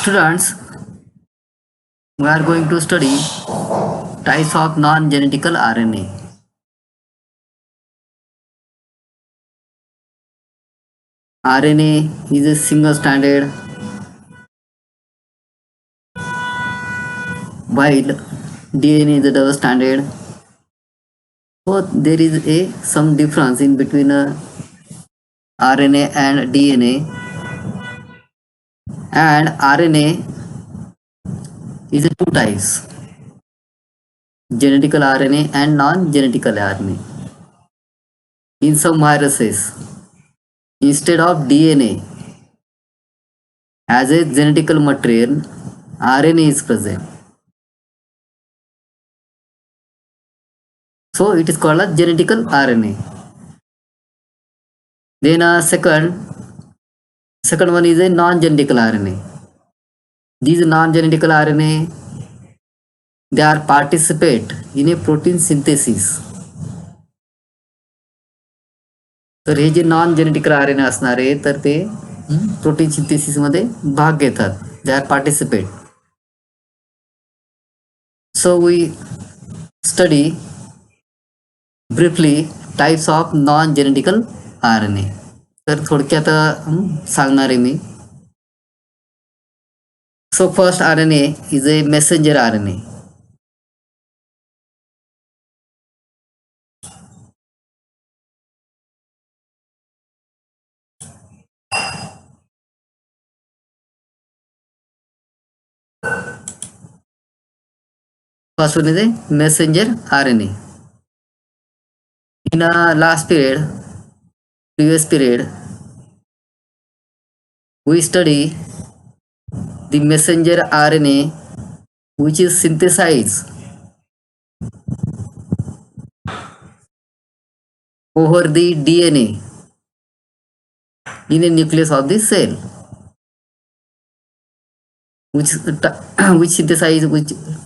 Students, we are going to study types of non-genetical RNA. RNA is a single stranded, while DNA is a double stranded. So there is some difference in between RNA and DNA. And RNA is a two types: genetical RNA and non-genetical RNA. In some viruses, instead of DNA as a genetical material, RNA is present. So it is called as genetical RNA. Then second one is a non-genetical RNA. These non-genetical RNA, they are participate in a protein synthesis. तर हे जे non genetical RNA असणार आहे तर ते protein synthesis मध्ये भाग घेतात. They are participate. So we study briefly types of non genetical RNA. तर थोडक्यात सांगणार आहे मी. So first RNA is a messenger RNA. First one is a messenger RNA. In previous period, we study the messenger RNA which is synthesized over the DNA in a nucleus of the cell, which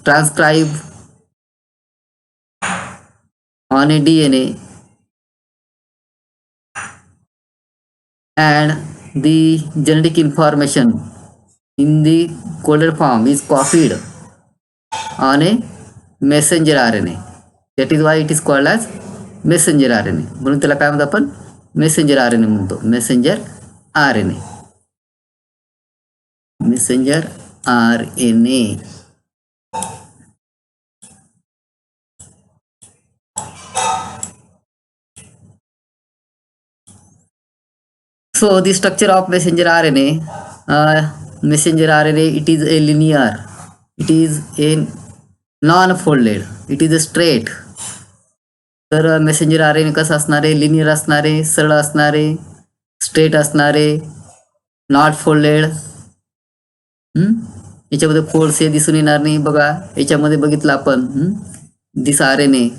transcribe on a DNA, and the genetic information in the coded form is copied on a messenger RNA. That is why it is called as messenger RNA. म्हणून त्याला काय म्हणतो आपण? Messenger RNA म्हणतो. Messenger RNA. Messenger RNA. So the structure of messenger RNA, it is a linear, it is a non-folded, it is a straight. तर messenger RNA कसं असणार आहे? लिनियर असणार आहे, सरळ असणार आहे, स्ट्रेट असणार आहे, नॉट फोल्डेड. याच्यामध्ये फोल्ड्स हे दिसून येणार नाही. बघा याच्यामध्ये बघितलं आपण दिस RNA.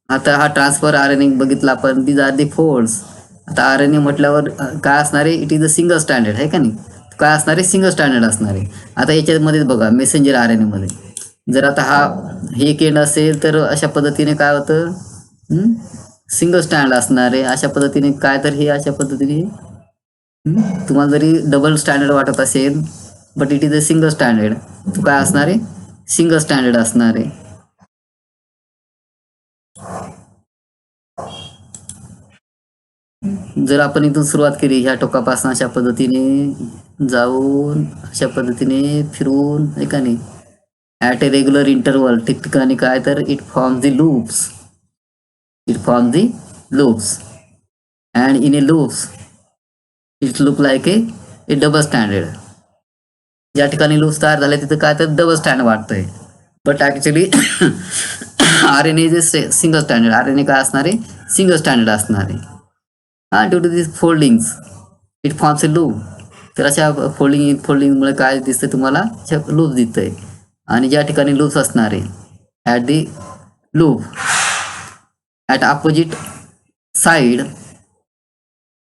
आता हा ट्रान्सफर RNA बघितला आपण. दिस आर दी फोल्ड्स. आता RNA म्हटल्यावर काय असणार आहे? It is a single standard आहे का नाही? काय असणार आहे? सिंगल स्टँडर्ड असणार आहे. आता याच्यामध्ये बघा मेसेंजर RNA मध्ये जर आता हा हे केंड असेल तर अशा पद्धतीने काय होतं? सिंगल स्टँड असणार आहे. अशा पद्धतीने काय तर हे अशा पद्धतीने तुम्हाला जरी डबल स्टँडर्ड वाटत असेल but it is a single standard. तो काय असणार आहे? सिंगल स्टँडर्ड असणार आहे. जर आपण इथून सुरुवात केली ह्या टोकापासून अशा पद्धतीने जाऊन अशा पद्धतीने फिरून एका नाही ॲट ए रेग्युलर इंटरवल ठिकठिकाणी काय तर it forms the loops. It forms the loops and in a loops it look like a double standard. ज्या ठिकाणी लूप्स तयार झाले तिथं काय तर डबल स्टँड वाटतंय. But actually RNA is a single standard. RNA काय असणार आहे? सिंगल स्टँडर्ड असणार आहे. Due to this foldings it forms a loop. तर अशा फोल्डिंगमुळे काय दिसतंय तुम्हाला? लूप दिसतंय. आणि ज्या ठिकाणी लूप्स असणार आहे at the loop at opposite side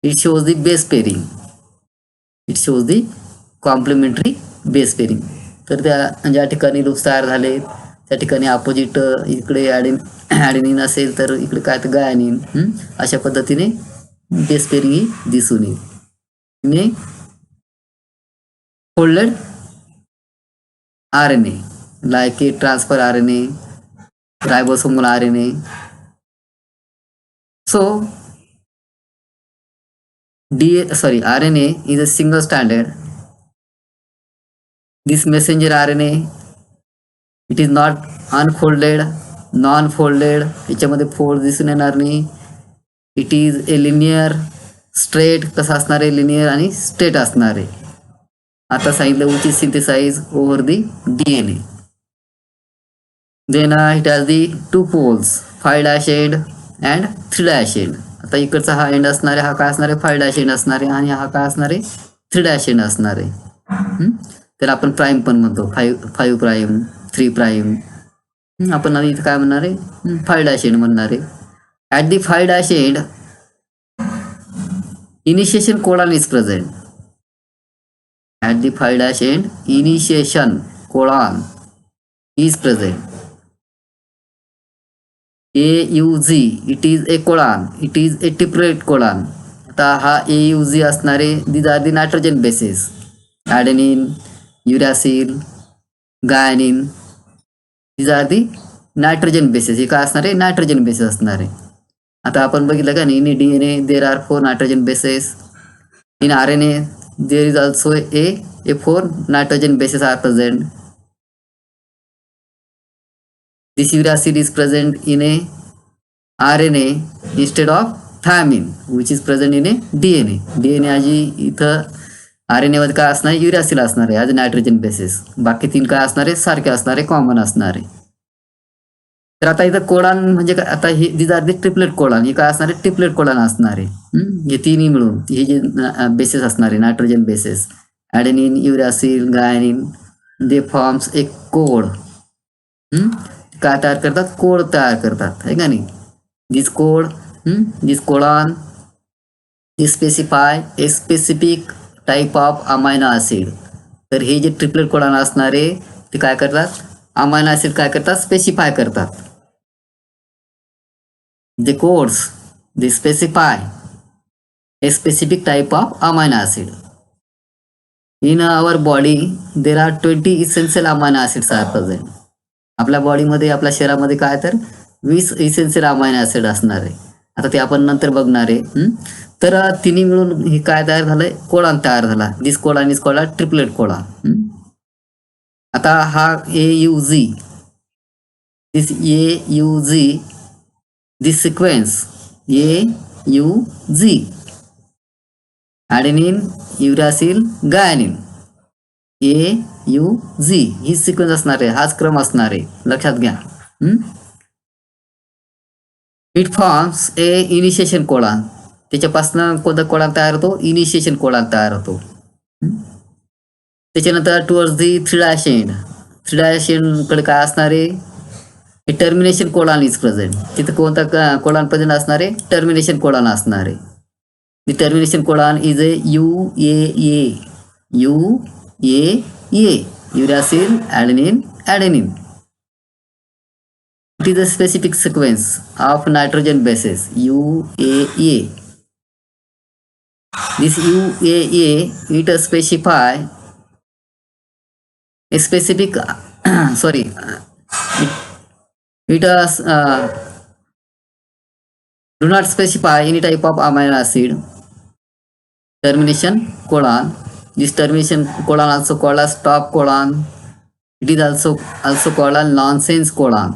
it shows the base pairing. It shows the complementary base pairing. तर त्या ज्या ठिकाणी लूप्स तयार झाले त्या ठिकाणी अपोजिट इकडे ॲडेनिन असेल तर इकडे काय तर गायनिन. अशा पद्धतीने बेस पेरिंग ही दिसून येईल. Folded RNA, like a transfer RNA, ribosomal RNA. So RNA is a single stranded. This messenger RNA, it is not unfolded, non-folded. याच्यामध्ये फोल्ड दिसून येणार नाही. It is A linear, straight कसं असणार आहे, लिनियर आणि स्ट्रेट असणार आहे. आता सांगितलं which is synthesize over the DNA. Then it has the 2 poles, 5' end and 3' end. आता इकडचा हा एंड असणार आहे, हा काय असणार आहे, 5' एंड असणार आहे, आणि हा काय असणार आहे, 3' एंड असणार आहे. त्याला आपण प्राईम पण म्हणतो, 5 प्राईम, 3 प्राईम. आपण इथं काय म्हणणार आहे, 5' एंड म्हणणार आहे. At the 5' end initiation codon is present. At the 5' end, initiation codon is present. AUG, it is a codon, it is a triplet codon. आता हा AUG असणारे, these are the nitrogen bases, adenine, uracil, guanine. these are the nitrogen bases. हे काय असणार आहे, nitrogen bases असणार आहे. आता आपण बघितलं का नाही, in DNA there are 4 nitrogen bases. In RNA there is also a 4 nitrogen bases are present. This uracil is present in a RNA instead of thymine which is present in a DNA. आजी इथं RNA मध्ये काय असणार आहे, uracil असणार आहे as nitrogen bases. बाकी 3 काय असणार आहे, सारखे असणार आहे, कॉमन असणार आहे. तर आता इथं कोडान म्हणजे काय, आता हे दिस आर दी ट्रिपलेट कोडान. हे काय असणार आहे, ट्रिपलेट कोडान असणार आहे. हे तिन्ही मिळून हे जे बेसेस असणार आहे, nitrogen bases, adenine, uracil, guanine, they forms a code. काय तयार करतात, कोड तयार करतात, आहे का नाही. This code, this codon specify a specific type of amino acid. तर हे जे ट्रिपलेट कोडान असणार आहे ते काय करतात, अमायनो ॲसिड काय करतात, स्पेसिफाय करतात. The codes, they specify a specific type of amino acid. In our body, there are 20 essential amino acids are present. आपल्या बॉडीमध्ये, आपल्या शरीरामध्ये काय तर 20 इसेन्शियल अमायनो ॲसिड असणार आहे. आता ते आपण नंतर बघणार आहे. तर तिन्ही मिळून हे काय तयार झालंय, कोडान तयार झाला. This codon is called triplet codon. आता हा AUG, this AUG, this sequence AUG, adenine, uracil, guanine, AUG ही सिक्वेन्स असणार आहे, हाच क्रम असणार आहे, लक्षात घ्या. It forms a initiation codon. त्याच्यापासून कोणता कोडान तयार होतो, इनिशिएशन कोडान तयार होतो. त्याच्यानंतर टुवर्ड्स दी 3' एंड, 3' एंड कडे काय असणार आहे, टर्मिनेशन कोडान इज प्रेझेंट. तिथे कोणता कोडान प्रेझेंट असणार आहे, टर्मिनेशन कोडान असणार आहे. The termination codon is a UAA, uracil, adenine. It is a specific sequence of nitrogen bases, UAA. This UAA, it specify a specific it do not specify any type of amino acid. Termination codon, this termination codon also called as stop codon. It is also called as nonsense codon.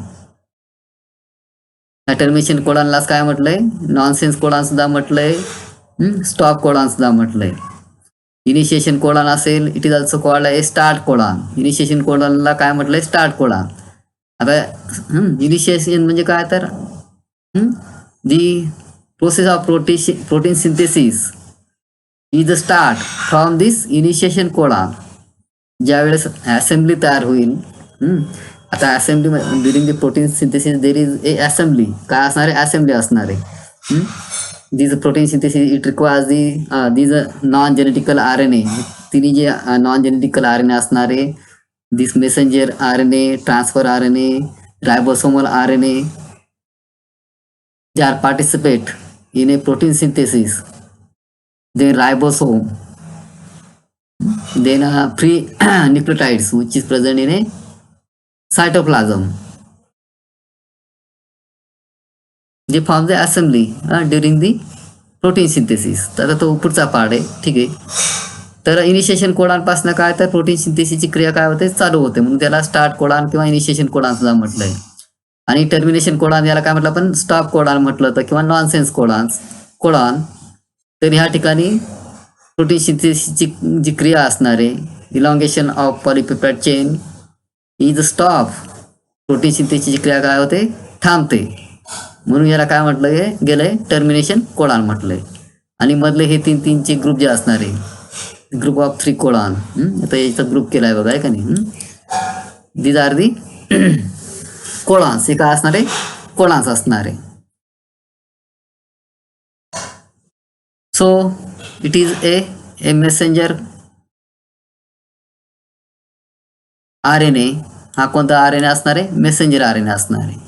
Termination कोडानला काय म्हटलंय, nonsense codon सुद्धा म्हटलंय, stop codon सुद्धा म्हटलंय. Initiation codon असेल, it is also called a start codon. Initiation कोडानला काय म्हटलंय, स्टार्ट कोडान. आता इनिशिएशन म्हणजे काय तर the process of protein synthesis is the start from this initiation codon. ज्या वेळेस असेंब्ली तयार होईल, आता assembly during the protein synthesis there is a assembly. काय असणार आहे, असेंब्ली असणार आहे. This protein synthesis it requires this non genetical RNA. तिन्ही जे नॉन जेनेटिकल RNA असणार आहे, this messenger RNA, transfer RNA, ribosomal RNA, they are participate in a protein synthesis. Then ribosome Then free nucleotides which is present in a cytoplasm. जे form the assembly during the protein synthesis. तर तो पुढचा part आहे. ठीक आहे. तर initiation कोडानपासून काय तर प्रोटीन सिंथेसिसची क्रिया काय होते चालू होते म्हणून त्याला स्टार्ट कोडान किंवा इनिशिएशन कोडान सुद्धा म्हटलंय. आणि टर्मिनेशन कोडान याला काय म्हटलं आपण स्टॉप कोडान म्हटलं होतं किंवा नॉनसेन्स कोडान. तर ह्या ठिकाणी प्रोटीन सिंथेसिसची जी क्रिया असणार आहे elongation of polypeptide chain is stop. Protein सिंथेसिसची क्रिया काय होते थांबते म्हणून याला काय म्हटलं गेलंय टर्मिनेशन कोडान म्हटलंय. आणि मधले हे तीनचे ग्रुप जे असणार आहे ग्रुप ऑफ 3 कोडान. आता याचा ग्रुप केलाय बघा आहे का नाही. These are the codons. हे काय असणार आहे कोडान्स असणार आहे. So it is a messenger RNA. हा कोणता RNA असणार आहे मेसेंजर RNA असणार आहे.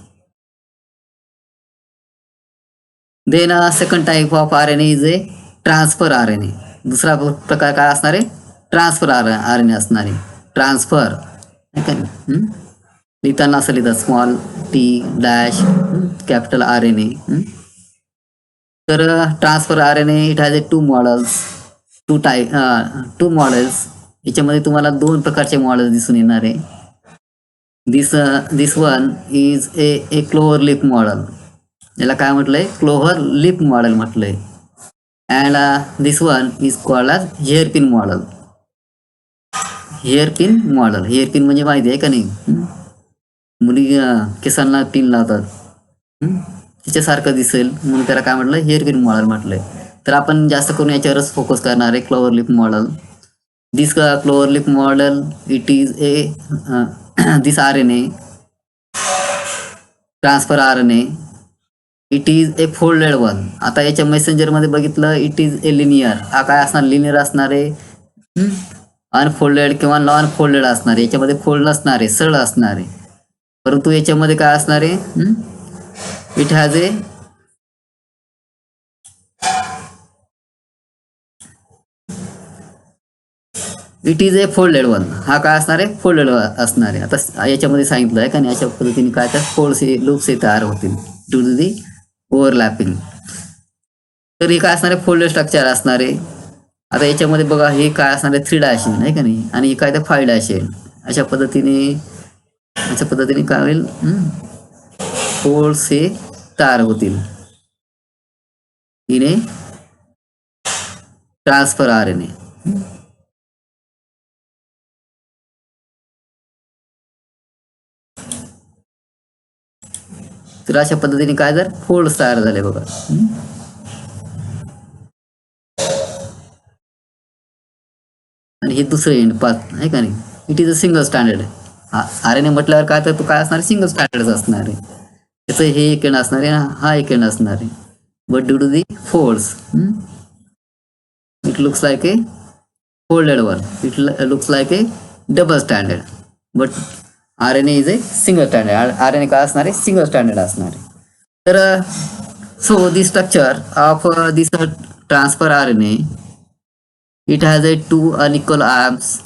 Then second type of RNA is a transfer RNA. दुसरा प्रकार काय असणार आहे ट्रान्सफर RNA असणार आहे. ट्रान्सफर लिहिताना असं लिहितात small t dash capital RNA. तर transfer RNA it has a 2 models. 2 models. याच्यामध्ये तुम्हाला 2 प्रकारचे मॉडेल्स दिसून येणार आहे. This one is a clover leaf model. याला काय म्हटलंय क्लोव्हर लिप मॉडेल म्हटलंय. And this one is called as hairpin model. Hairpin model. Hairpin म्हणजे माहिती आहे का नाही मुली केसांना पिन लावतात तिच्यासारखं दिसेल म्हणून त्याला काय म्हटलं हेअरपिन मॉडेल म्हटलंय. तर आपण जास्त करून याच्यावरच फोकस करणार आहे clover leaf model. This clover leaf model it is this RNA transfer RNA it is A folded one. आता याच्या मेसेंजर मध्ये बघितलं इट इज ए लिनियर. हा काय असणार लिनियर असणार आहे अनफोल्डेड किंवा नॉन फोल्डेड असणार आहे. याच्यामध्ये फोल्ड नसणार आहे सरळ असणार आहे. परंतु याच्यामध्ये काय असणार आहे it has A it is A folded one. हा काय असणार आहे फोल्डेड असणार आहे. आता याच्यामध्ये सांगितलं आहे का नाही अशा पद्धतीने काय तर फोल्ड्स लूप्स तयार होतील टू दी ओव्हरलॅपिंग. तर हे काय असणार आहे फोल्डेड स्ट्रक्चर असणार आहे. आता याच्यामध्ये बघा हे काय असणार आहे 3 डॅश आहे का नाही आणि हे काय तर 5 डॅश आहे. अशा पद्धतीने काय होईल फोल्ड्स हे तयार होतील इन ए ट्रान्सफर RNA. तर अशा पद्धतीने काय जर फोल्ड तयार झाले बघा. आणि हे दुसरं एंड पाथ आहे का नाही it is a single standard. RNA म्हटल्यावर काय तर तो काय असणार सिंगल स्टँडर्ड असणार आहे. त्याचं हे एक एंड असणार आहे हा एक एंड असणार आहे. But due to the folds it looks like a folded one. It looks like a double standard. But RNA is a single standard. RNA काय असणार आहे सिंगल स्टँडर्ड असणार आहे. तर so the structure of this transfer RNA it has a 2 unequal arms.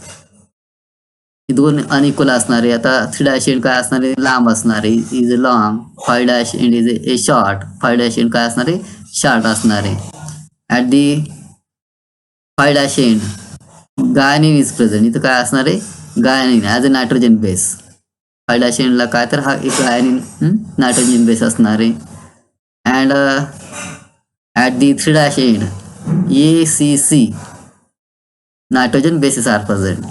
2 unequal असणार आहे. आता 3 dash end काय असणार आहे लांब असणार आहे is a long. 5 dash end is a short. 5 dash end काय असणार आहे शॉर्ट असणार आहे. At the 5 dash end guanine is present. इथं काय असणार आहे guanine as a nitrogen base. 5 dash एंडला काय तर हा एक गायनिन नायट्रोजन बेस असणार आहे. And at the 3 dash end ACC nitrogen bases are present.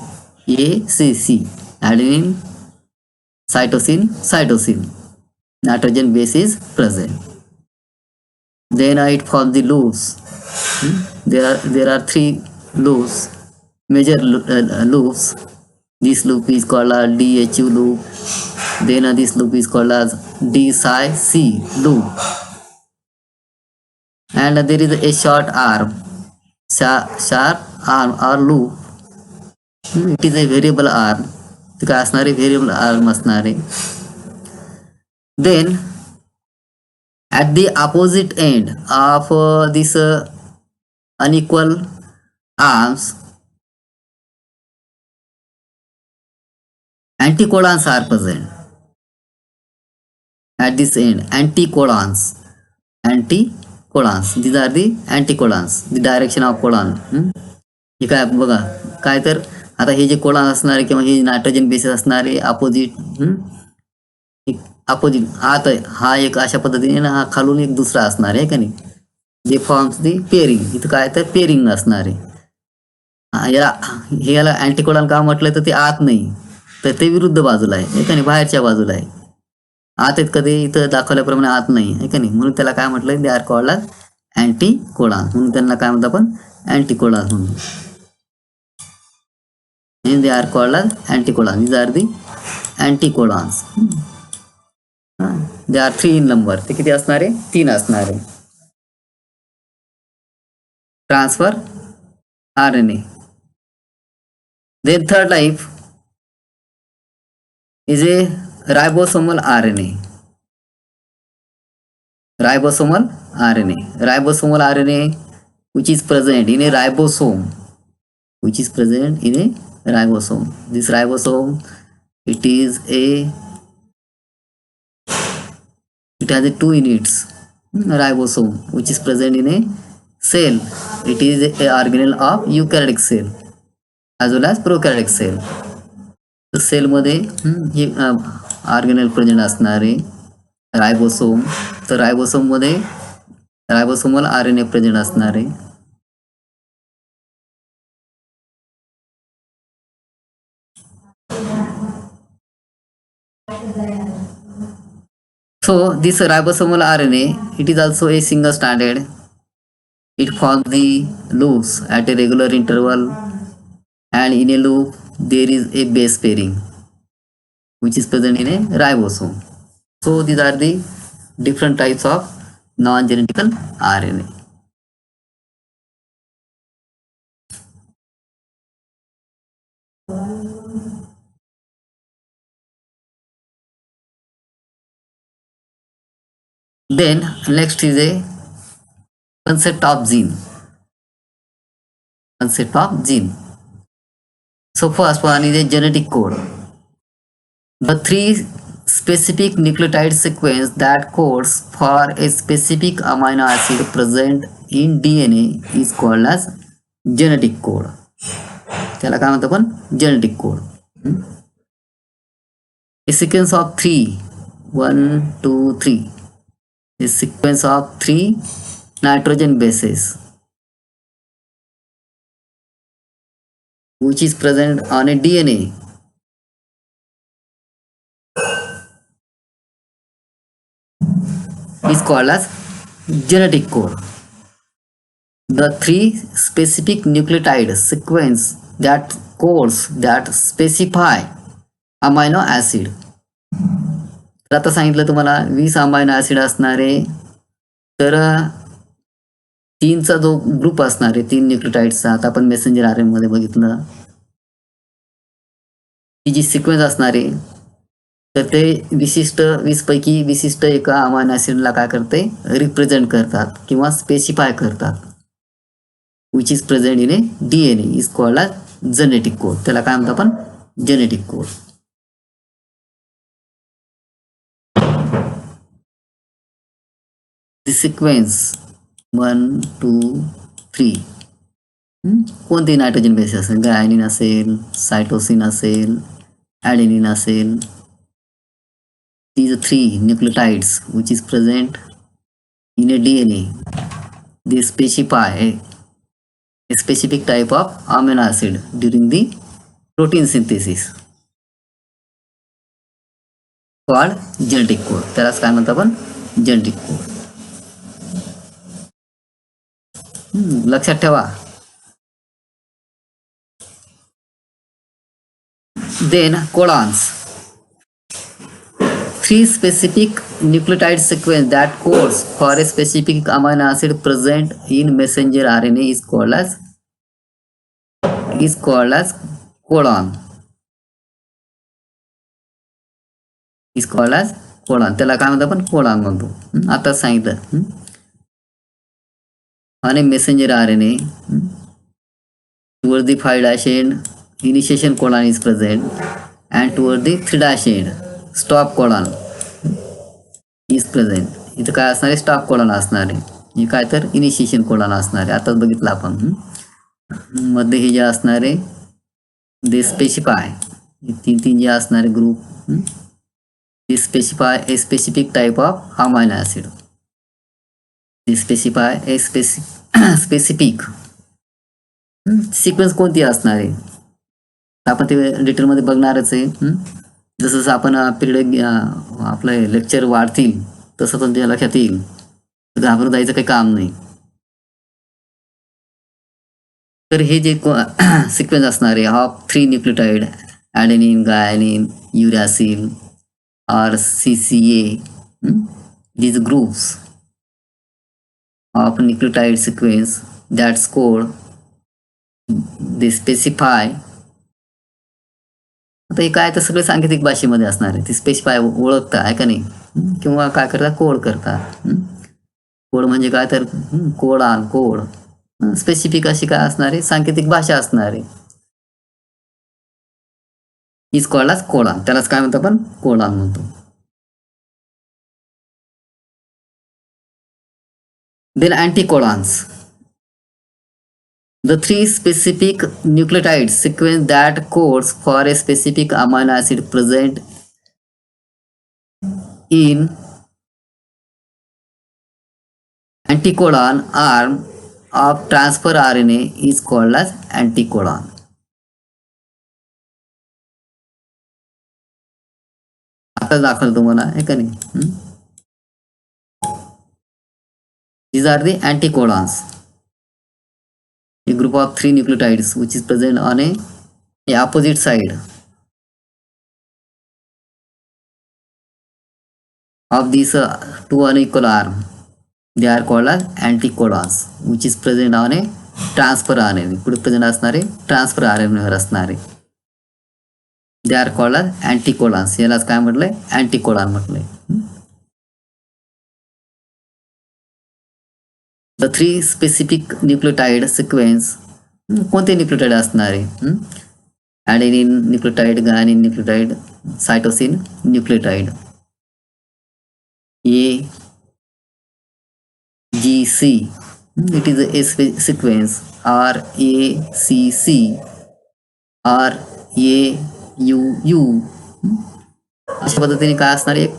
ACC adenine cytosine nitrogen base is present. Then it forms the loops. There are 3 loops, major loops. This loop is called a DHU loop. Then this loop is called as D-Psi-C loop. And there is a short arm or loop. It is a variable arm. ते काय असणार आहे variable arm असणार आहे. Then at the opposite end of this unequal arms anticodones are present at this end. Anticodones, these are the anticodones, the direction of codon. हे काय बघा, काय तर आता हे जे कोडॉन असणारे किंवा हे नायट्रोजन बेसिस असणारे अपोजिट आत आहे, हा एक अशा पद्धतीने ना, हा खालून एक दुसरा असणार आहे का नाही, जे फॉर्म्स दी पेअरिंग. इथं काय तर पेअरिंग असणार आहे. याला अँटीकोडॉन का म्हटलं तर ते आत नाही, तर ते विरुद्ध बाजूला आहे का नाही, बाहेरच्या बाजूला आहे. आत आहेत कधी इथं दाखवल्याप्रमाणे आत नाही आहे का नाही, म्हणून त्याला काय म्हटलं, दे आर कॉल्ड एज अँटीकोडॉन. म्हणून त्यांना काय म्हणतो आपण, अँटीकोडॉन म्हणून. they are called as anticodones. These are the anticodones. They are 3 in number. ते किती असणार आहे, 3 असणार आहे. Transfer RNA. Then third type is a ribosomal RNA. Ribosomal RNA which is present in a ribosome. This ribosome, it has a 2 units. Ribosome which is present in a cell. It is a organelle of eukaryotic cell as well as prokaryotic cell. तर sale मध्ये हे organelle present असणारे रायबोसोम, तर रायबोसोम मध्ये रायबोसोमल RNA present असणारे. So this ribosomal RNA, it is also a single stranded. It forms the loops at a regular interval, and in a loop there is a base pairing which is present in a ribosome. So these are the different types of non-genetical RNA. Then next is a concept of gene. So first one is a genetic code. The 3 specific nucleotide sequence that codes for a specific amino acid present in DNA is called as genetic code. त्याला काय म्हणतो आपण, genetic code. A sequence of 3, 1, 2, 3. A sequence of 3 nitrogen bases which is present on a DNA is called as genetic code. The 3 specific nucleotide sequence that codes that specify amino acid. तर आता सांगितलं तुम्हाला 20 amino acid असणारे, तर 3चा जो group असणार आहे, 3 न्यूक्लियोटाइड्सचा, आता आपण मेसेंजर RNA मध्ये बघितलं, ती जी सिक्वेन्स असणार आहे, तर ते विशिष्ट 20 पैकी विशिष्ट एका अमायनो ऍसिडला काय करते, रिप्रेझेंट करतात किंवा स्पेसिफाय करतात, which is present in a DNA is called as genetic code. त्याला काय म्हणतो आपण, जेनेटिक कोड. The sequence 1, 2, 3 कोणती नायट्रोजन बेस असेल, गायनिन असेल, सायटोसिन असेल, ॲडेनिन असेल. These 3 nucleotides which is present in a DNA, they specify a specific type of amino acid during the protein synthesis called genetic code. त्यालाच काय म्हणतो आपण, जेनेटिक कोड. लक्षात ठेवा. Then codons, 3 specific nucleotide sequence that codes for a specific amino acid present in messenger RNA is called as codon. त्याला काय म्हणतो आपण, कोडॉन म्हणतो. आता सांगितलं. On a messenger RNA, towards the 5' end, initiation codon is present, and toward the 3 end stop codon is present. इथं काय असणार आहे, स्टॉप कोडॉन असणार आहे. हे काय तर इनिशिएशन कोडॉन असणार आहे. आताच बघितलं आपण. मध्ये हे जे असणार आहे दे स्पेसिफाय, तीन जे असणारे group they specify a specific type of amino acid. They specify a specific sequence कोणती असणार आहे आपण ते डिटेलमध्ये बघणारच आहे. जसं जसं आपण पिरियड आपलं लेक्चर वाढतील तसं पण ते लक्षात येईल. घाबरून जायचं काही काम नाही. तर हे जे सिक्वेन्स असणार आहे of 3 nucleotide adenine, guanine, uracil or CCA, these groups of nucleotide sequence that's called they specify. आता हे काय तर सगळे सांकेतिक भाषेमध्ये असणार आहे. ते स्पेसिफाय ओळखता आहे का नाही, किंवा काय करता कोड करता. कोड म्हणजे काय तर कोडान कोड. स्पेसिफिक अशी काय असणार आहे, सांकेतिक भाषा असणार आहे. Is called as codon. त्यालाच काय म्हणतो आपण, कोडान म्हणतो. Then anticodons, the 3 specific nucleotide sequence that codes for a specific amino acid present in anticodon arm of transfer RNA is called as anticodon. आता दाखवलं तुम्हाला आहे का नाही. These are the anticodons, a group of 3 nucleotides which is present on a opposite side of these 2 unequal arm. They are called as anticodons which is present on a transfer RNA. पुढे present असणारे transfer RNA वर असणारे. They are called as anticodons. यालाच काय म्हटलंय, anticodon म्हटलंय. The 3 specific nucleotide sequence, कोणते nucleotide असणार आहे, adenine nucleotide, guanine nucleotide, cytosine nucleotide. AGC, it is a sequence. RACC, RAUU, अशा पद्धतीने काय असणार आहे, एक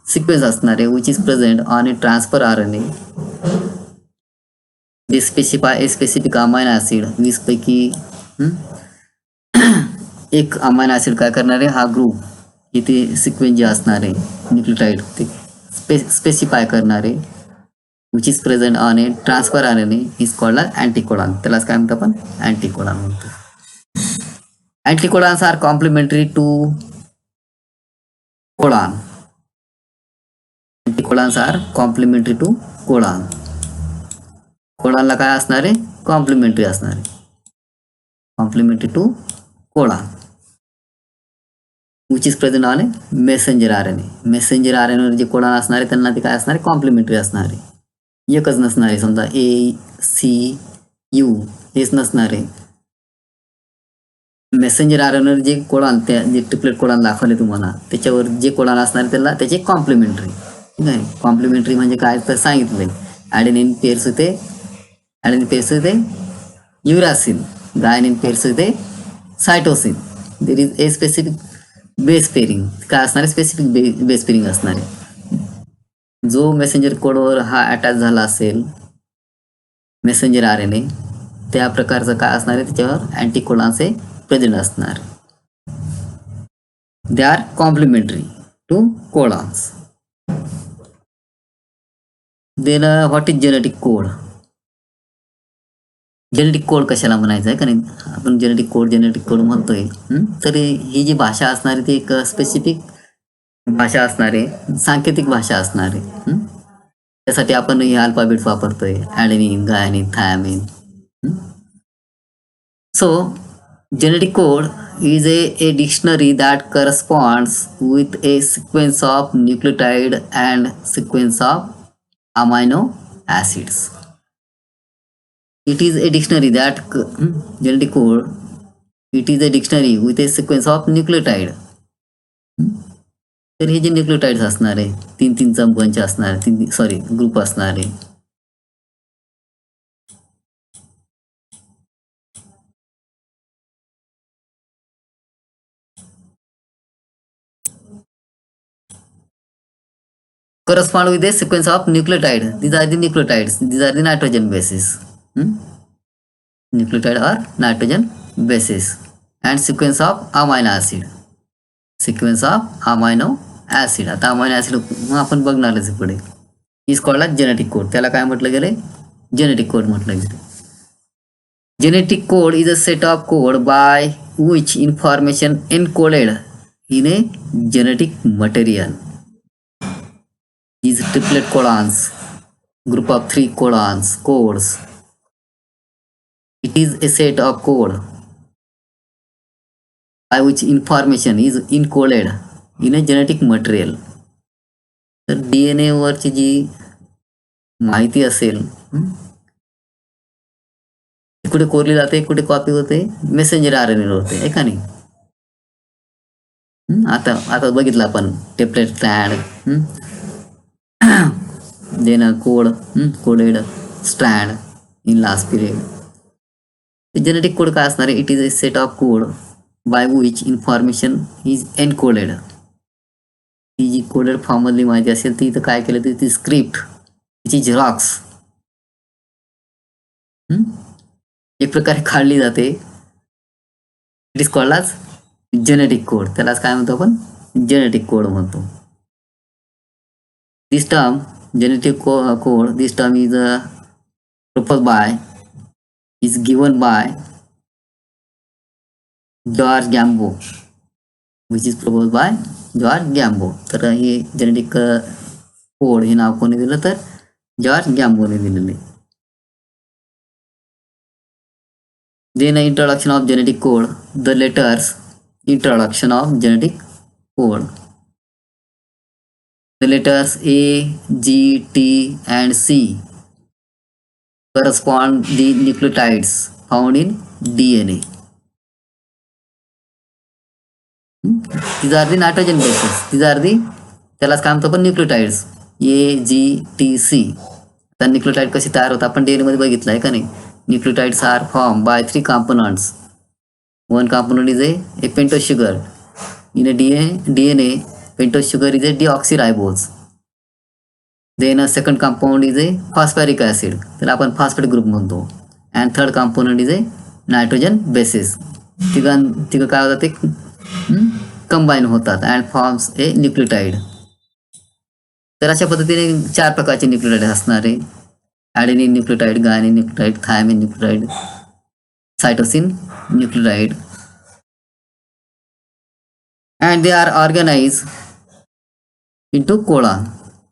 सिक्वेन्स असणार आहे which is present on a transfer RNA. They specify a specific amino acid. 20 पैकी एक अमायनो ऍसिड काय करणार आहे, हा ग्रुप इथे सिक्वेन्स जे असणार आहे न्यूक्लियोटाइड ते स्पेसिफाय करणार आहे which is present on a transfer RNA is called anticodon. त्यालाच काय म्हणतो आपण, अँटीकोडॉन म्हणतो. Anticodons are complementary to codon. Anticodons are complementary to codon. कोडॉनला काय असणार आहे, कॉम्प्लिमेंटरी असणार आहे, complementary to codon which is present on a messenger RNA. Messenger RNA वर जे कोडॉन असणार आहे त्यांना ते काय असणार आहे, कॉम्प्लिमेंटरी असणार आहे. एकच नसणार आहे. समजा ACU हेच नसणार आहे. मेसेंजर RNA वर जे कोडॉन, त्या जे ट्रिपलेट कोडॉन दाखवले तुम्हाला त्याच्यावर जे कोडॉन असणार त्याला त्याचे कॉम्प्लिमेंटरी. ठीक आहे, कॉम्प्लिमेंटरी म्हणजे काय तर सांगितलंय. ॲडेनिन पेअर्स होते, ॲडेनिन पेअर्स होते युरॅसिल, गायनिन पेअर्स होते cytosine. There is a specific base pairing. काय असणार आहे, स्पेसिफिक बेस पेअरिंग असणार आहे. जो मेसेंजर कोडवर हा अटॅच झाला असेल मेसेंजर RNA, त्या प्रकारचं काय असणार आहे, त्याच्यावर अँटीकोडॉन्स प्रेझेंट असणार. They are complementary to codons. Then what is genetic code. Genetic code कशाला म्हणायचं आहे का नाही, आपण जेनेटिक कोड म्हणतोय. तर ही जी भाषा असणार आहे ती एक स्पेसिफिक भाषा असणार आहे, सांकेतिक भाषा असणार आहे. त्यासाठी आपण हे अल्फाबेट्स वापरतोय, adenine, guanine, thymine. So genetic code is a dictionary that corresponds with a sequence of nucleotide and sequence of amino acids. It is a dictionary that genetic code it is a dictionary with A sequence of nucleotide. तर हे जे nucleotides असणार आहे, 3-3चा bunch असणार, group असणार आहे. correspond with a sequence of nucleotide. These are the nucleotides. These are the nitrogen bases. Nucleotide or nitrogen bases. And sequence of amino acid. Sequence of amino acid. आता amino acid आपण बघणारच पुढे. Is called as genetic code. त्याला काय म्हटलं गेले? Genetic code म्हटलं गेले. Genetic code is a set of code by which information encoded in a genetic material is triplet codons, group of 3 codes. It is a set of code by which information is encoded in a genetic material. तर DNA वरची जी माहिती असेल, कुठे कोरली जाते, कुठे copy होते, messenger RNA होते, आहे का नाही? आता बघितलं आपण template strand, then coded strand in last period. Genetic code काय असणार आहे? It is a set of code by which information is encoded. ती जी कोडेड फॉर्म मधली माहिती असेल ती इथं काय केलं तर ती स्क्रिप्ट, तिची झेरॉक्स एक प्रकारे काढली जाते. It is called as genetic code. त्यालाच काय म्हणतो आपण? जेनेटिक कोड म्हणतो. दिस term genetic code, this term is proposed by, is given by George Gambo, which is proposed by George Gambo. तर हे जेनेटिक कोड हे नाव कोणी दिलं? तर जॉर्ज गॅम्बोने दिलेले. Then introduction of genetic code. The letters introduction of genetic code. The letters A, G, T and C correspond the nucleotides found in DNA. These are the nitrogen bases. These are the, त्यालाच काय म्हणतो आपण? Nucleotides. A, G, T, C. आता nucleotide कशी तयार होतात आपण DNA मध्ये बघितलं आहे का नाही? Nucleotides are formed by 3 components. One component is a pentose sugar. In a DNA, pentose sugar is a deoxyribose. Then a second compound is a phosphoric acid. त्याला आपण phosphate group म्हणतो. And third component is a nitrogen bases. तिघं काय होतात? ते combine होतात and forms a nucleotide. तर अशा पद्धतीने 4 प्रकारचे न्यूक्लियोटाइड असणार आहे. Adenine nucleotide, guanine nucleotide, thymine nucleotide, cytosine nucleotide, and they are organized into codon.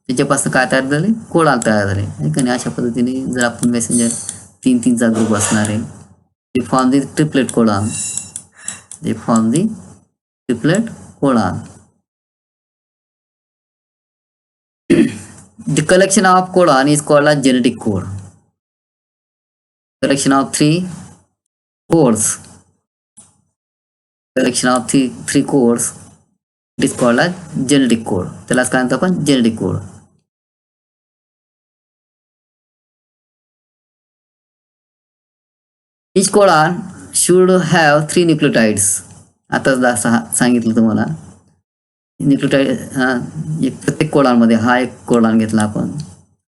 त्याच्यापासून काय तयार झाले? कोडॉन तयार झाले, आहे का नाही? अशा पद्धतीने जर आपण मेसेंजर 3-3चा ग्रुप असणार आहे, they form the triplet codon. They form the triplet codon. The collection of codon is called as genetic code. Collection of 3 codes. Collection of 3 codes. It is called as genetic code. त्यालाच काय म्हणतो आपण? Genetic code. Each codon should have 3 nucleotides. आता सांगितलं तुम्हाला. Nucleotide प्रत्येक कोडॉनमध्ये हा एक कोडॉन घेतला आपण,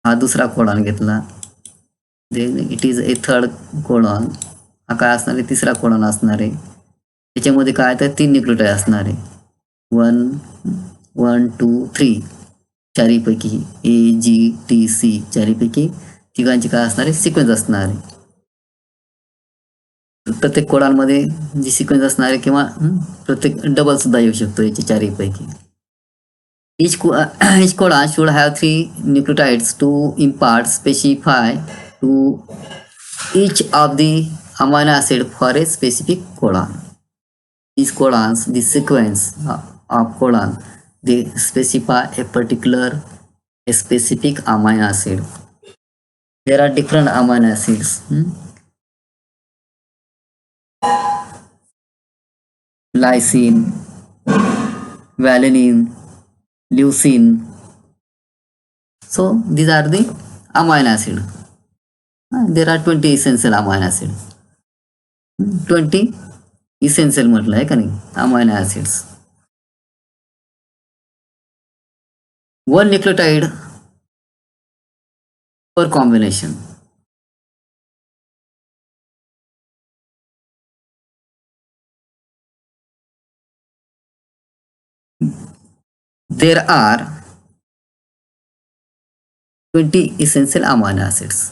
हा दुसरा कोडॉन घेतला, then it is a third codon. हा काय असणार आहे? तिसरा कोडॉन असणार आहे. त्याच्यामध्ये काय तर 3 न्यूक्लियोटाइड असणार आहे. 1, 2, 3 चारीपैकी A, G, T, C चारीपैकी तिघांची काय असणार आहे? सिक्वेन्स असणार आहे. प्रत्येक कोडॉनमध्ये जी सिक्वेन्स असणार आहे किंवा प्रत्येक डबल सुद्धा येऊ शकतो याच्या चारीपैकी. Each codon should have 3 nucleotides to impart specify to each of the amino acid for a specific codon. These codons, the sequence of codon, they specify a specific amino acid. There are different amino acids. Lysine, valine, leucine. So these are the amino acid. There are 20 essential amino acid. 20 essential म्हटलं आहे का नाही amino acids. One nucleotide per combination. There are 20 essential amino acids.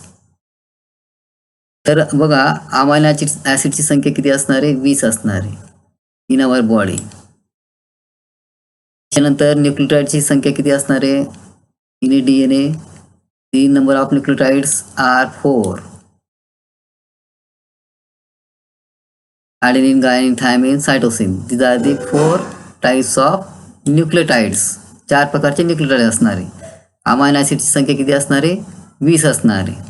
तर बघा amino ॲसिडची संख्या किती असणार आहे 20 असणार आहे इन अवर बॉडी. त्यानंतर न्यूक्लियोटाइडची संख्या किती असणार आहे in a DNA. The number of nucleotides are 4. Adenine, guanine, thymine, cytosine. These are the 4 types of nucleotides. 4 प्रकारचे न्यूक्लियोटाइड असणार आहे. अमायनो ॲसिडची संख्या किती असणार आहे 20 असणार आहे.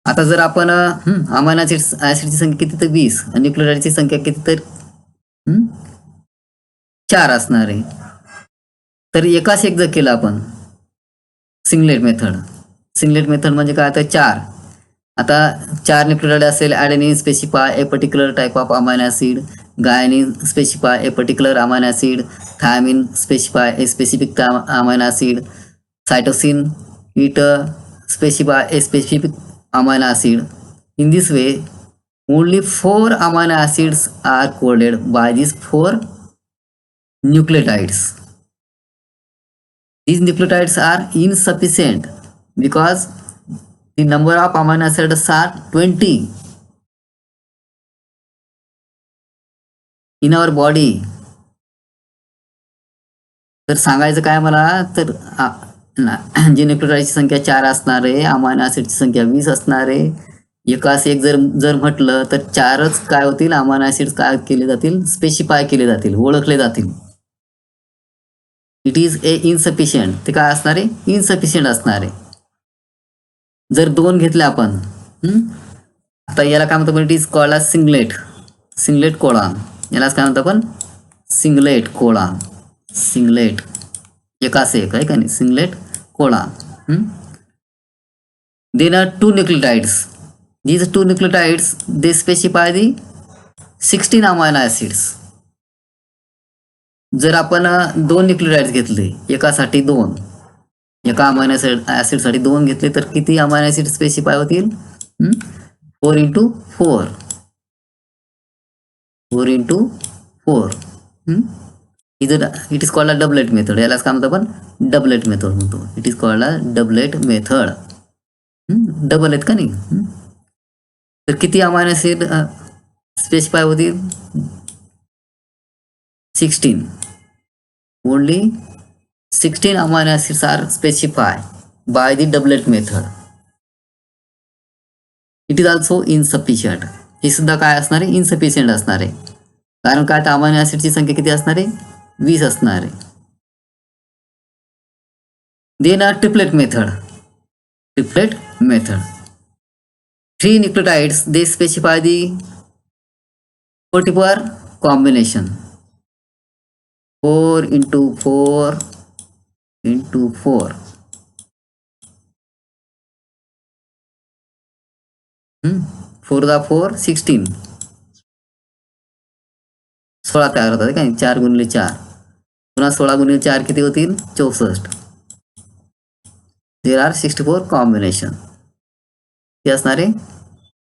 आता जर आपण अमायनो ॲसिडची संख्या किती तर 20 आणि न्यूक्लियोटाइडची संख्या किती तर 4 असणार आहे. तर एकाच एक जर केलं आपण सिंगलेट मेथड म्हणजे काय आता 4. आता 4 न्यूक्लियोटाइड असेल adenine specify a particular type of amino acid, guanine specify a particular amino acid, thymine specify a specific amino acid, cytosine it specify a specific amino acid. In this way, only 4 amino acids are coded by these 4 nucleotides. These nucleotides are insufficient because the number of amino acids are 20 in our body. तर सांगायचं काय मला तर जे न्यूक्लियोटाइडची संख्या 4 असणार आहे amino ॲसिडची संख्या 20 असणार आहे. एकास एक जर म्हटलं तर 4च काय होतील अमायनो ॲसिड्स काय केले जातील स्पेसिफाय केले जातील ओळखले जातील. It is A insufficient. ते काय असणार आहे इनसफिशियंट असणार आहे. जर 2 घेतले आपण आता याला काय म्हणतो it is called as singlet codon. यालाच काय म्हणतो आपण सिंगलेट कोडान. सिंगलेट एकास एक आहे का नाही singlet codon. Then are 2 nucleotides. These 2 nucleotides they specify the 16 amino acids. जर आपण 2 न्यूक्लियोटाइड्स घेतले एकासाठी 2 एका अमायनो ॲसिडसाठी 2 घेतले तर किती अमायनो ॲसिड स्पेसिफाय होतील 4 into 4. 4 into 4. It is called a doublet method. यालाच काय म्हणतो आपण डबलेट मेथड म्हणतो. It is called a doublet method. Double आहेत का नाही. तर किती अमायनो ॲसिड स्पेसिफाय होतील 16. Only 16 amino acids are specify by the doublet method. It is also insufficient. हे सुद्धा काय असणार आहे इनसफिशियंट असणार आहे. कारण काय तर अमायनो ॲसिडची संख्या किती असणार आहे 20 असणार आहे. Then are triplet method. 3 nucleotides they specify the particular combination 4 into 4 into 4. 4 दा 4 16 16 तयार होतात काय 4 गुणिले 4 पुन्हा 16 गुणिले 4 किती होतील 64. There are 64 combination. ते असणारे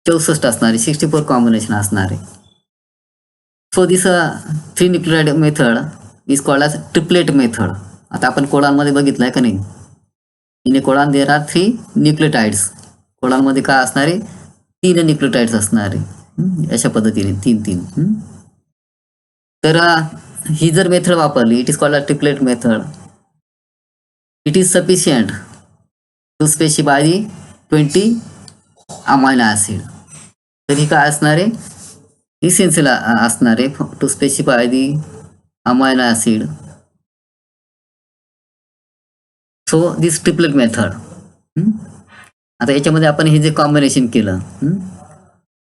64 असणारे 64 कॉम्बिनेशन असणारे. So this 3 nucleotide method is called as triplet method. आता आपण कोडांमध्ये बघितलंय का नाही in codon there are 3 nucleotides. कोडांमध्ये काय असणारे 3 न्यूक्लियोटाइड्स असणारे अशा पद्धतीने 3. तर ही जर मेथड वापरली it is called a triplet method. It is sufficient to specify the 20 amino acid. तर ही काय असणार आहे इसेन्शियल असणार आहे to specify the amino acid. So this triplet method. आता याच्यामध्ये आपण हे जे कॉम्बिनेशन केलं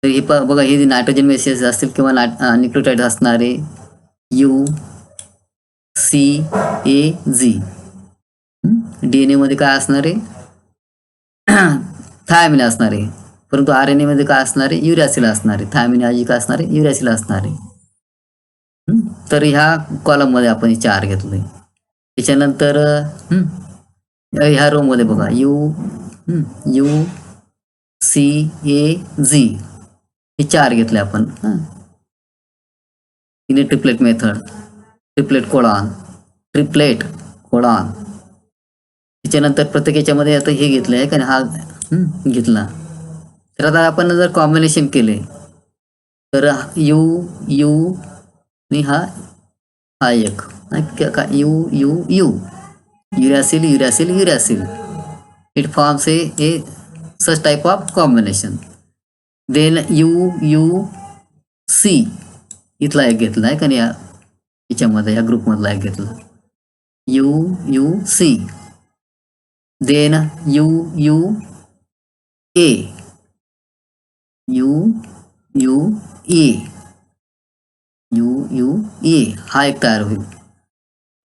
तर हे बघा, हे जे नायट्रोजन बेसेस असतील किंवा न्यूक्लियोटाइड असणारे UCAG. DNA मध्ये काय असणार आहे? थायमिन असणार आहे. परंतु RNA मध्ये काय असणार आहे? युरॅसिल असणार आहे. थायमिन ऐवजी काय असणार आहे? युरॅसिल असणार आहे. तर ह्या कॉलम मध्ये आपण 4 घेतले. त्याच्यानंतर ह्या रो मध्ये बघा UCAG हे 4 घेतले आपण. तिने ट्रिपलेट मेथड, ट्रिपलेट कोडॉन. त्याच्यानंतर प्रत्येक याच्यामध्ये आता हे घेतलं आहे का हा घेतला. तर आता आपण जर कॉम्बिनेशन केले तर यू आणि हा एक uracil. It forms a such type of combination. Then UUC इथला एक घेतला आहे का नाही, याच्यामध्ये या ग्रुप मधला एक घेतला UUC. देन UUA हा एक तयार होईल.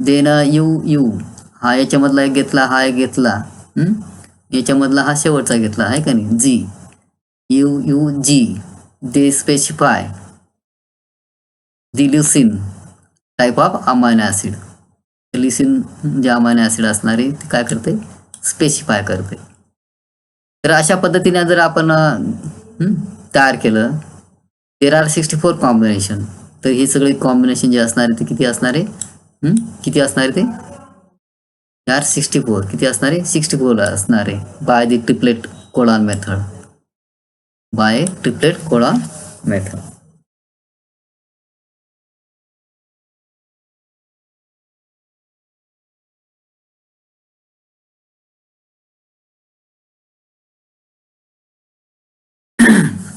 देन UU हा याच्यामधला एक घेतला, हा एक घेतला, याच्यामधला हा शेवटचा घेतला आहे का नाही, G. UUG they specify the leucine type of amino acid. Leucine जे अमायनो ऍसिड असणारे ते काय करते? स्पेसिफाय करते. तर अशा पद्धतीने जर आपण तयार केलं, देर आर 64 कॉम्बिनेशन. तर हे सगळे कॉम्बिनेशन जे असणार आहे ते किती असणार आहे? किती असणार आहे ते? 64. किती असणार आहे? 64 असणार आहे. By the triplet codon method.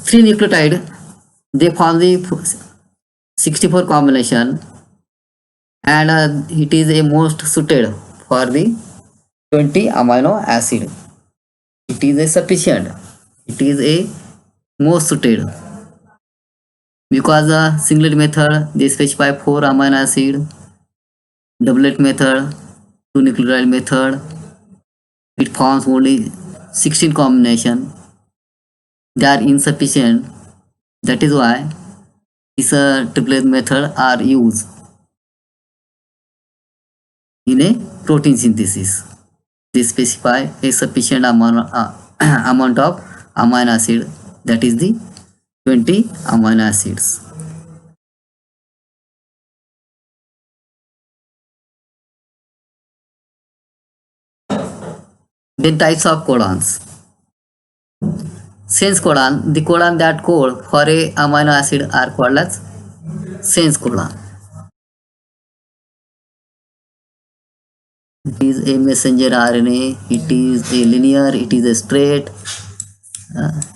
Three nucleotide, they form the 64 combination, and it is a most suited for the 20 amino acid. It is a sufficient. It is a most suited because singlet method they specify 4 amino acid. Doublet method, 2 nucleotide method, it forms only 16 combination. They are insufficient. That is why this triplet method are used in a protein synthesis. They specify a sufficient amount of amino acid, that is the 20 amino acids. Then types of codons. Sense codon, the codon that code for a amino acid are called as sense codon. It is a messenger RNA. It is a linear. It is a straight.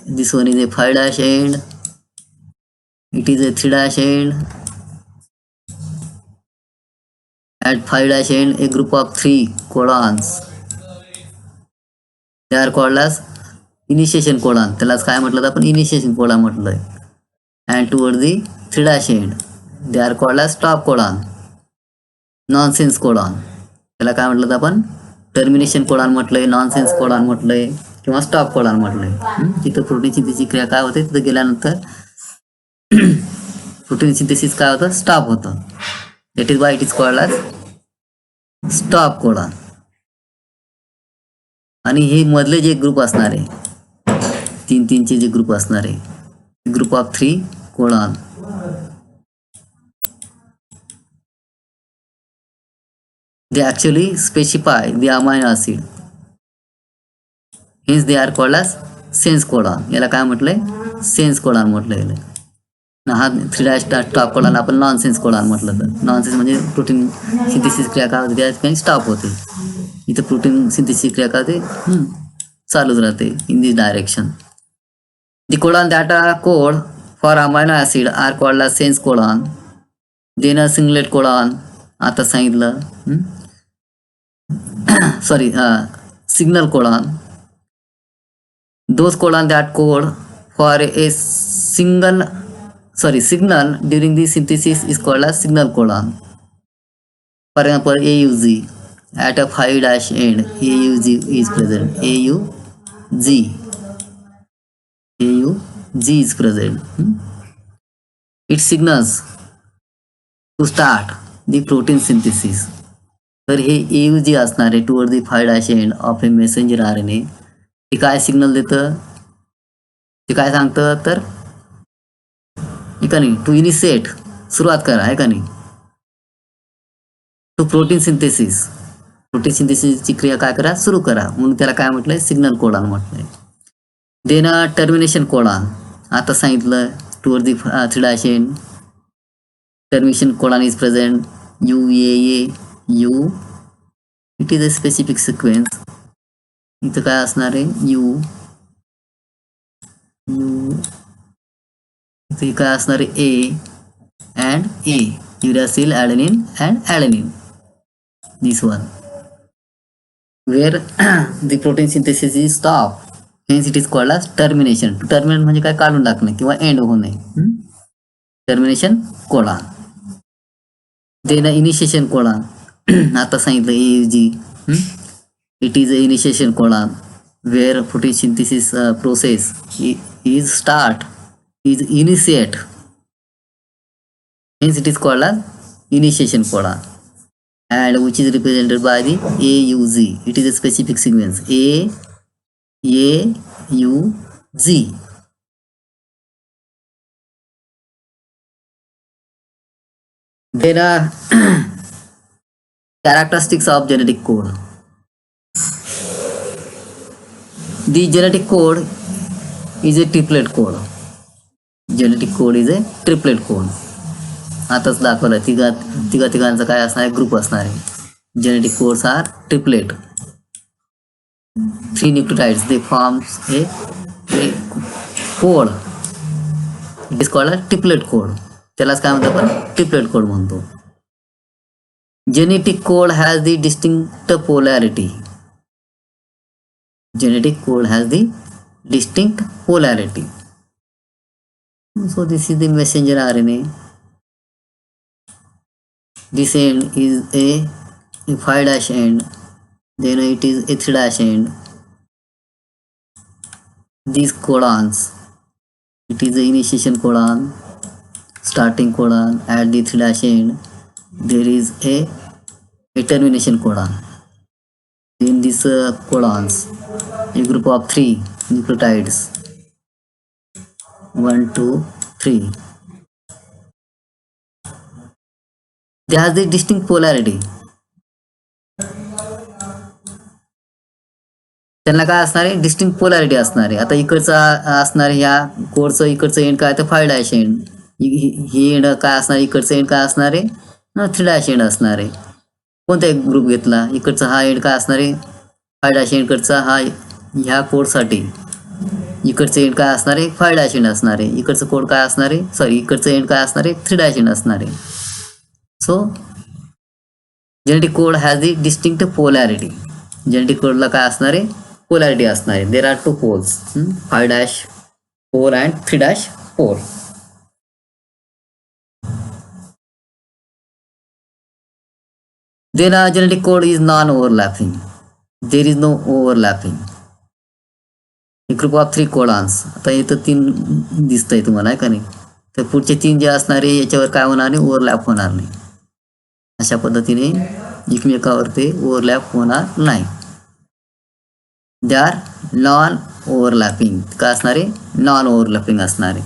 This one is a 5' end. It is a 3' end. At 5' end, a group of 3 codons. They are called as initiation codon. त्यालाच काय म्हटलं आपण? Initiation codon म्हटलंय. And toward the 3' end they are called as stop codon. Nonsense codon त्याला काय म्हटलं आपण? Termination codon म्हटलंय, नॉनसेन्स कोडॉन म्हटलंय किंवा स्टॉप कोडॉन म्हटलंय. तिथं प्रोटीन सिंथेसिसची क्रिया काय होते? तिथं गेल्यानंतर प्रोटीन सिंथेसिस काय होतं? स्टॉप होतं. That is why it is called as stop codon. आणि हे मधले जे ग्रुप असणार आहे, 3-3चे जे ग्रुप असणार आहे, group of 3 codon, they actually specify the amino acid, hence they are called as sense codon. याला काय म्हटलंय? सेन्स कोडॉन म्हटलंय. हा 3' स्टॉप कोडॉन आपण नॉनसेन्स कोडॉन म्हटलं. तर नॉनसेन्स म्हणजे प्रोटीन सिंथेसिस क्रिया काय होते? त्या ठिकाणी स्टॉप होते. इथं प्रोटीन सिंथेसिस क्रिया काय होते? चालूच राहते in this direction. The codon that are code for amino acid are called as sense codon. Then a singlet codon आता सांगितलं. Sorry, signal codon. Those codon that code for a signal during the synthesis is called as signal codon. For example, AUG at a 5' end, AUG is present. AUG is present. It signals to start the protein synthesis. तर हे AUG असणार आहे toward the 5' end of A messenger RNA. ते काय signal देतं, ते काय सांगतं तर आहे का नाही, टू इनिशिएट, सुरुवात करा, आहे का नाही, टू प्रोटीन सिंथेसिसची क्रिया काय करा, सुरू करा, म्हणून त्याला काय म्हटलंय, सिग्नल कोडॉन म्हटलंय. देन टर्मिनेशन कोडॉन, आता सांगितलं toward the 3' end termination codon is present. U it is a specific sequence. इथं काय असणार आहे, U इथे काय असणार आहे, A and A, uracil, adenine and adenine, this one, where the protein synthesis is stopped, hence it is called as termination. To terminate म्हणजे काय, काढून टाकणे किंवा एंड होणे, termination codon. Then initiation codon, आता सांगितलं AUG, it is a initiation codon where protein synthesis process is initiate, hence it is called as initiation codon, and which is represented by the AUG. It is a specific sequence, AUG. There are characteristics of genetic code. The genetic code is a triplet code. Genetic code is a triplet code. आताच दाखवलं, तिघांचा काय असणार आहे, group असणार आहे. Genetic codes are triplet. 3 nucleotides, they forms a code. It is called a triplet code. त्यालाच काय म्हणतो आपण, ट्रिपलेट कोड म्हणतो. Genetic code has the distinct polarity. Genetic code has the distinct polarity. So this is the messenger RNA. This end is a 5' end, then it is a 3' end. These codons, it is the initiation codon, starting codon. At the 3' end there is a termination codon. In these codons, a group of 3 nucleotides, 1, 2, 3. They have the distinct polarity. त्यांना काय असणार आहे, distinct polarity असणार आहे. आता इकडचं असणार आहे, ह्या कोडचं इकडचं एंड काय तर 5' end, ही एंड काय असणार, इकडचं एंड काय असणार आहे, 3' end असणार आहे. कोणता एक ग्रुप घेतला, इकडचा हा एंड काय असणार आहे, 5' end कडचा हा, ह्या कोडसाठी इकडचं एंड काय असणार आहे, 5' end असणार आहे. इकडचं कोड काय असणार आहे, इकडचं एंड काय असणार आहे, 3' end असणार आहे. So genetic code has the distinct polarity. Genetic कोडला काय असणार आहे, पोलॅरिटी असणार आहे. There are 2 poles, 5'4 and 3'4. Then genetic code is non-overlapping. There is no overlapping. A group of 3 codons. आता इथं 3 दिसतंय तुम्हाला, आहे का नाही, तर पुढचे 3 जे असणार आहे याच्यावर काय होणार नाही, ओव्हरलॅप होणार नाही. अशा पद्धतीने एकमेकावर ते ओव्हरलॅप होणार नाही. They are non overlapping. काय असणार आहे, नॉन ओव्हरलॅपिंग असणार आहे.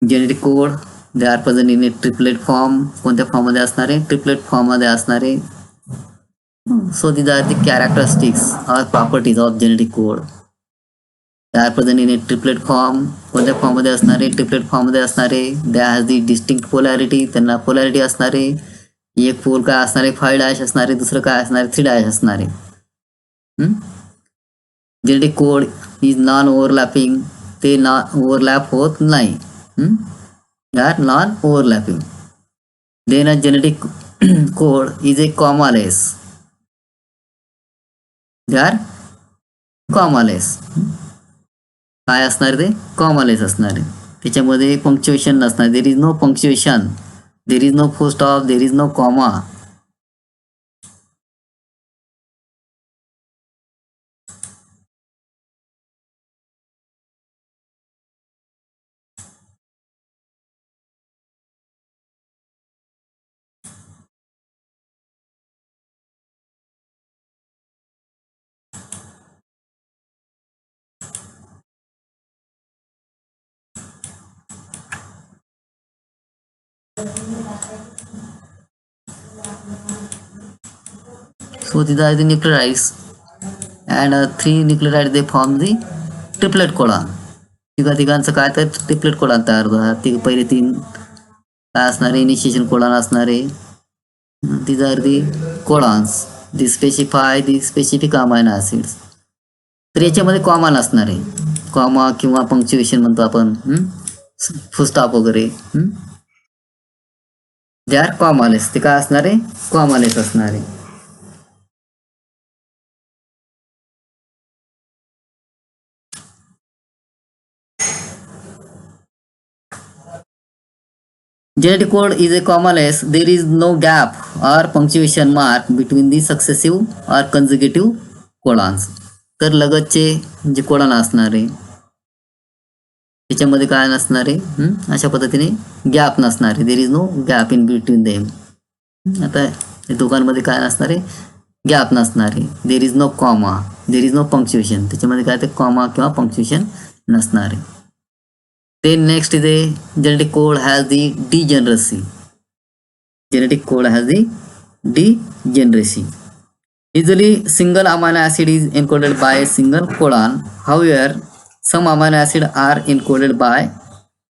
Genetic code they are present in A triplet form. कोणत्या फॉर्म मध्ये असणार आहे, ट्रिपलेट फॉर्म मध्ये असणार आहे. So these are the characteristics or properties of genetic code. They are present in a triplet form. कोणत्या फॉर्म मध्ये असणार आहे, ट्रिपलेट फॉर्म मध्ये असणार आहे. They has the distinct polarity. त्यांना पोलॅरिटी असणार आहे. एक पोल काय असणार आहे, 5' असणार आहे, दुसरं काय असणार आहे, 3' असणार आहे. Genetic code is non overlapping. ते ओव्हरलॅप होत नाही. They are non overlapping. Then a genetic code is a commaless. They are commaless. काय असणार ते कॉमालेस असणार आहे. त्याच्यामध्ये पंक्च्युएशन नसणार. There is no punctuation, there is no full stop, there is no comma. So these are the nucleotides, and three nucleotides they form the triplet codon. तिघांचं काय तर triplet codon तयार होतात. पहिले 3 काय असणारे इनिशिएशन कोडॉन असणारे. these are the codons, they specify the specific amino acids. तर याच्यामध्ये कॉमा नसणारे, कॉमा किंवा पंक्च्युएशन म्हणतो आपण, फुल स्टॉप वगैरे. They are commaless. ते काय असणारे कॉमालेस असणारे. Genetic code is a commaless. There is no gap or punctuation mark between the successive or consecutive codons. तर लगतचे जे कोडॉन असणार आहे त्याच्यामध्ये काय नसणार आहे, अशा पद्धतीने गॅप नसणार आहे. There is no gap in between them. आता या दोघांमध्ये काय नसणार आहे, गॅप नसणार आहे. There is no comma, there is no punctuation. त्याच्यामध्ये काय ते कॉमा किंवा पंक्च्युएशन नसणार आहे. Then next is a genetic code has the degeneracy. Genetic code has the degeneracy. Usually single amino acid is encoded by a single codon. However, some amino acid are encoded by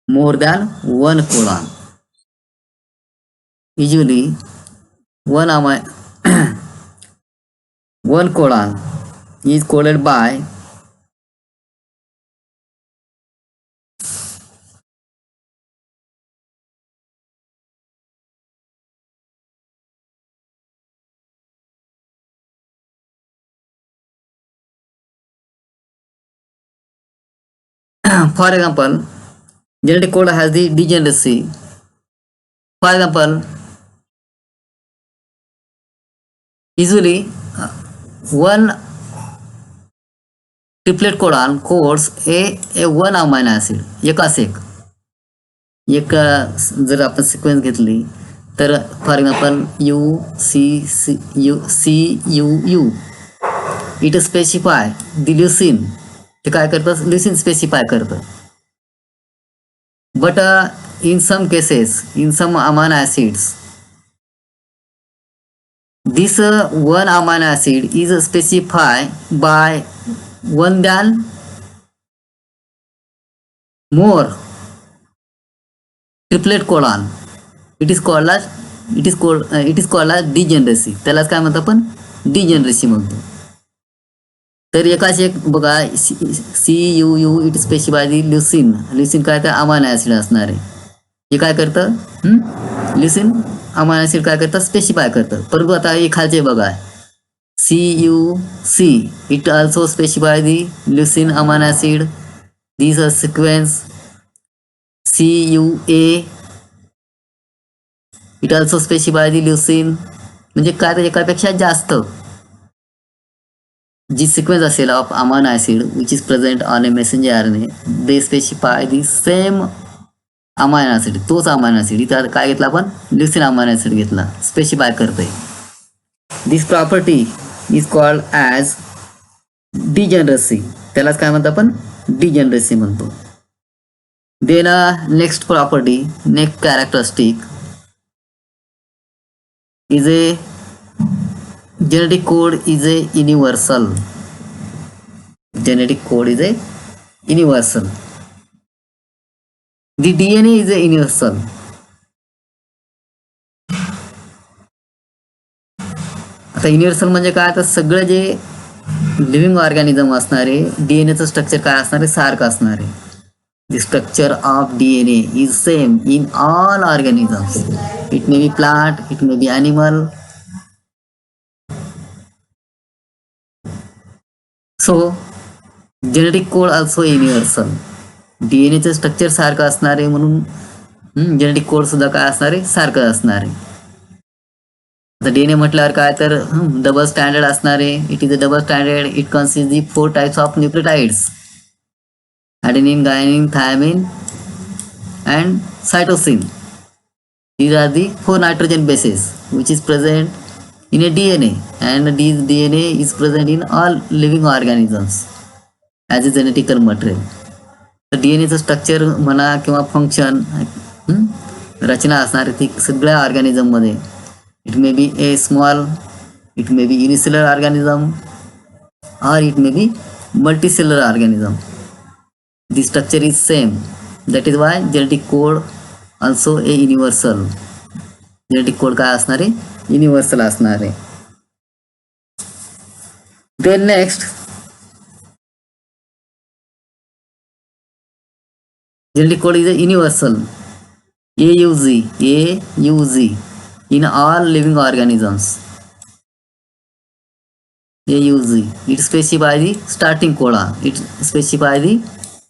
more than one codon. Usually one codon is coded by for example, genetic code has the degeneracy. For example, usually one triplet codon codes a one amino acid. एकाच एक जर आपण sequence घेतली तर for example UCU it specify the leucine. ते काय करतं, leucine specify करतं. But in some cases, in some amino acids, this one amino acid is specified by one than more triplet codon. It is called as degeneracy. त्यालाच काय म्हणतो आपण, degeneracy म्हणतो. तर एकाच एक बघा, CUU it specify the leucine. Leucine काय तर अमायनो ॲसिड असणार आहे. हे काय करतं, ल्युसिन अमायनो ॲसिड काय करतं, स्पेसिफाय करतं. परंतु आता हे खालचे बघा, CUC it also specify the leucine amino acid. This a sequence CUA it also specify the leucine. म्हणजे काय तर एकापेक्षा जास्त जी सिक्वेन्स असेल of amino acid which is present on a messenger RNA, they specify the same amino acid. तोच amino acid इथं काय घेतला आपण, ल्युसिन अमायनो ॲसिड घेतला, स्पेसिफाय करतोय. दिस प्रॉपर्टी इज कॉल्ड ॲज डिजेनरसी. त्यालाच काय म्हणतो आपण, डिजेनरसी म्हणतो. Then next property, next characteristic is a genetic code is a universal. Genetic code is a universal. The DNA is a universal. आता युनिव्हर्सल म्हणजे काय, तर सगळे जे लिव्हिंग ऑर्गॅनिझम असणारे डीएनएचं स्ट्रक्चर काय असणारे, सारखं असणारे. The structure of DNA is same in all organisms. It may be plant, it may be animal. So genetic code also universal. डीएनएचं स्ट्रक्चर सारखं असणार आहे म्हणून जेनेटिक कोड सुद्धा काय असणार आहे, सारखं असणार आहे. आता डीएनए म्हटल्यावर काय तर डबल स्टँडर्ड असणार आहे. It is a double standard. It consist the 4 types of nucleotides, adenine, guanine, thymine and cytosine. These are the 4 nitrogen bases which is present in a DNA, and this DNA is present in all living organisms as a genetical material. तर डीएनएचं structure म्हणा किंवा function, रचना असणार ती सगळ्या ऑर्गॅनिझममध्ये. It may be a small, it may be unicellular organism, और it may be multicellular organism. The structure is same. That is why genetic code also a universal. Genetic code काय असणार आहे, युनिव्हर्सल असणार आहे. Then next, genetic code is a universal. AUG in all living organisms. AUG. It specify the starting codon. It specify the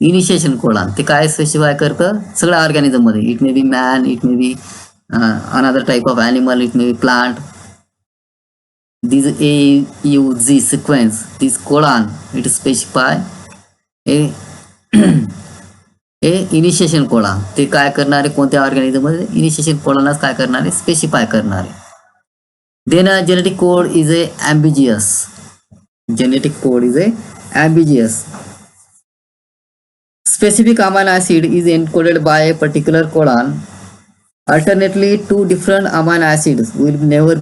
initiation codon. ते काय specify करतं, सगळ्या organism मध्ये. It may B man, it may be another type of animal, it may B plant. This AUG sequence, this codon, it specify A initiation codon. ते काय करणारे, कोणत्या organism मध्ये इनिशिएशन कोडॉनच काय करणारे, स्पेसिफाय करणारे. Then genetic code is a ambiguous. Genetic code is a ambiguous. Specific amino acid is encoded by a particular codon. Alternately, 2 different amino acids will never